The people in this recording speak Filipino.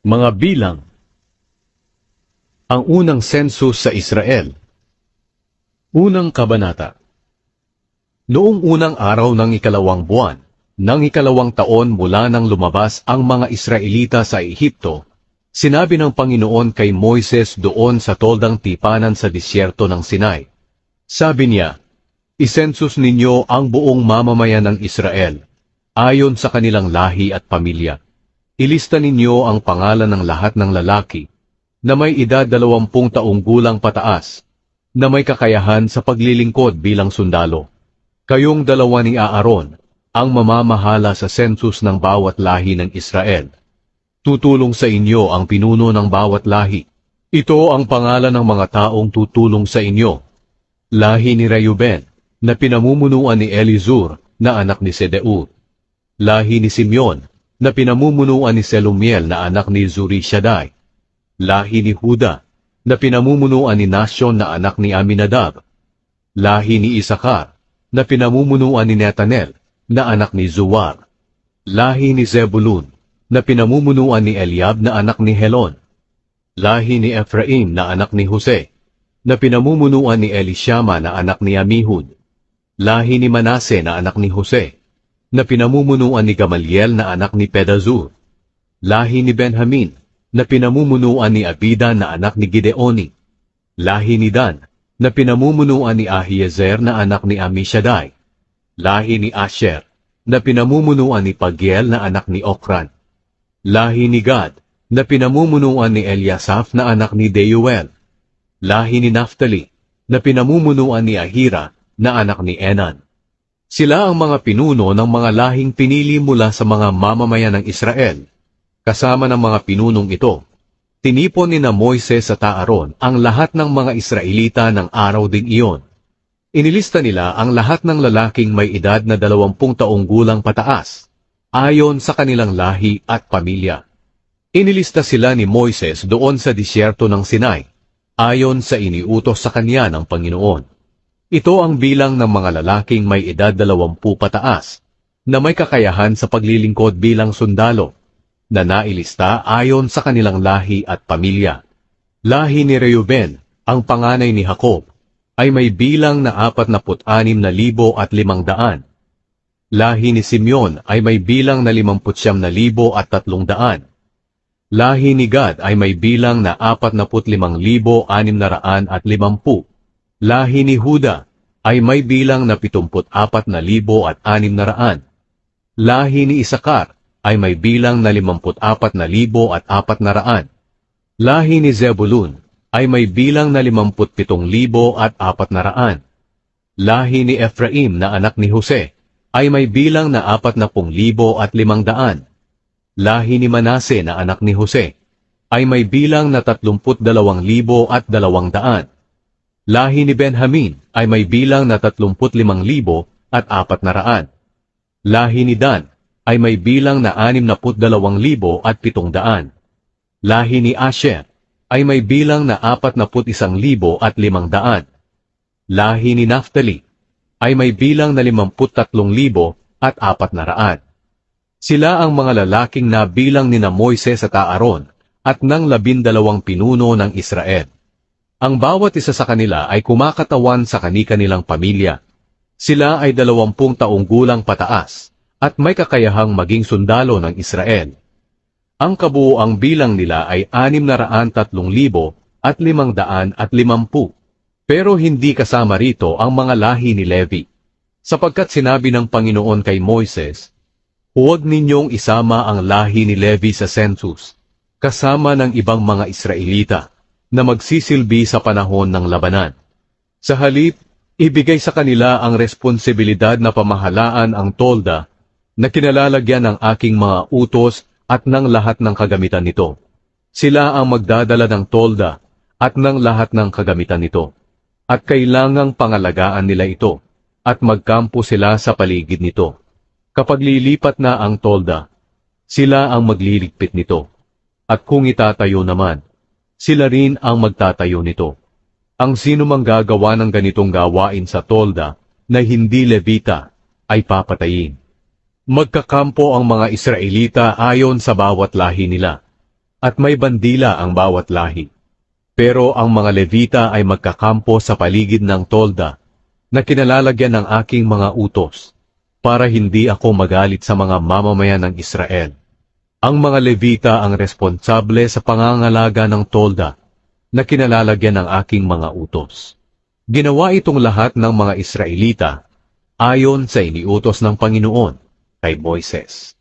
Mga bilang. Ang unang sensus sa Israel. Unang kabanata. Noong unang araw ng ikalawang buwan, ng ikalawang taon mula nang lumabas ang mga Israelita sa Ehipto, sinabi ng Panginoon kay Moises doon sa toldang tipanan sa disyerto ng Sinai. Sabi niya, "Isensus ninyo ang buong mamamayan ng Israel, ayon sa kanilang lahi at pamilya. Ilista ninyo ang pangalan ng lahat ng lalaki na may edad 20 taong gulang pataas, na may kakayahan sa paglilingkod bilang sundalo. Kayong dalawa ni Aaron ang mamamahala sa sensus ng bawat lahi ng Israel. Tutulong sa inyo ang pinuno ng bawat lahi. Ito ang pangalan ng mga taong tutulong sa inyo. Lahi ni Reuben, na pinamumunuan ni Elizur, na anak ni Sedeur. Lahi ni Simeon, na pinamumunuan ni Selumiel, na anak ni Zurishaddai. Lahi ni Huda, na pinamumunuan ni Nasion, na anak ni Aminadab. Lahi ni Isakar, na pinamumunuan ni Netanel, na anak ni Zuwar. Lahi ni Zebulun, na pinamumunuan ni Eliab, na anak ni Helon. Lahi ni Ephraim, na anak ni Jose, na pinamumunuan ni Elishama, na anak ni Amihud. Lahi ni Manase, na anak ni Jose, na pinamumunuan ni Gamaliel, na anak ni Pedazur. Lahi ni Benjamin, na pinamumunuan ni Abidan, na anak ni Gideoni. Lahi ni Dan, na pinamumunuan ni Ahiezer, na anak ni Amishadai. Lahi ni Asher, na pinamumunuan ni Pagiel, na anak ni Okran. Lahi ni Gad, na pinamumunuan ni Eliasaph, na anak ni Deuel. Lahi ni Naphtali, na pinamumunuan ni Ahira, na anak ni Enan. Sila ang mga pinuno ng mga lahing pinili mula sa mga mamamayan ng Israel. Kasama ng mga pinunong ito, tinipon ni na Moises at Aaron ang lahat ng mga Israelita ng araw ding iyon. Inilista nila ang lahat ng lalaking may edad na 20 taong gulang pataas, ayon sa kanilang lahi at pamilya. Inilista sila ni Moises doon sa disyerto ng Sinai, ayon sa iniutos sa kanya ng Panginoon. Ito ang bilang ng mga lalaking may edad 20 pataas, na may kakayahan sa paglilingkod bilang sundalo, na nailista ayon sa kanilang lahi at pamilya. Lahi ni Reuben, ang panganay ni Jacob, ay may bilang na 46,500. Lahi ni Simeon ay may bilang na 59,300. Lahi ni Gad ay may bilang na 45,650. Lahi ni Huda ay may bilang na 74,600. Lahi ni Isakar ay may bilang na 54,400. Lahi ni Zebulun ay may bilang na 57,400. Lahi ni Ephraim na anak ni Jose ay may bilang na 40,500. Lahi ni Manase na anak ni Jose ay may bilang na 32,200. Lahi ni Benjamin ay may bilang na 35,400. Lahi ni Dan ay may bilang na 62,700. Lahi ni Asher ay may bilang na 41,500. Lahi ni Naphtali ay may bilang na 53,400. Sila ang mga lalaking nabilang ni na Moises at Aaron at ng 12 pinuno ng Israel. Ang bawat isa sa kanila ay kumakatawan sa kani-kanilang pamilya. Sila ay 20 taong gulang pataas at may kakayahang maging sundalo ng Israel. Ang kabuuang bilang nila ay 603,550, pero hindi kasama rito ang mga lahi ni Levi, sapagkat sinabi ng Panginoon kay Moises, "Huwag ninyong isama ang lahi ni Levi sa sensus, kasama ng ibang mga Israelita na magsisilbi sa panahon ng labanan. Sa halip, ibigay sa kanila ang responsibilidad na pamahalaan ang tolda na kinalalagyan ng aking mga utos at ng lahat ng kagamitan nito. Sila ang magdadala ng tolda at ng lahat ng kagamitan nito, at kailangang pangalagaan nila ito, at magkampo sila sa paligid nito. Kapag lilipat na ang tolda, sila ang magliligpit nito, at kung itatayo naman, sila rin ang magtatayo nito. Ang sinumang gagawa ng ganitong gawain sa tolda na hindi Levita ay papatayin. Magkakampo ang mga Israelita ayon sa bawat lahi nila. at may bandila ang bawat lahi. Pero ang mga Levita ay magkakampo sa paligid ng tolda na kinalalagyan ng aking mga utos para hindi ako magalit sa mga mamamayan ng Israel. Ang mga Levita ang responsable sa pangangalaga ng tolda na kinalalagyan ng aking mga utos. Ginawa itong lahat ng mga Israelita ayon sa iniutos ng Panginoon kay Moises.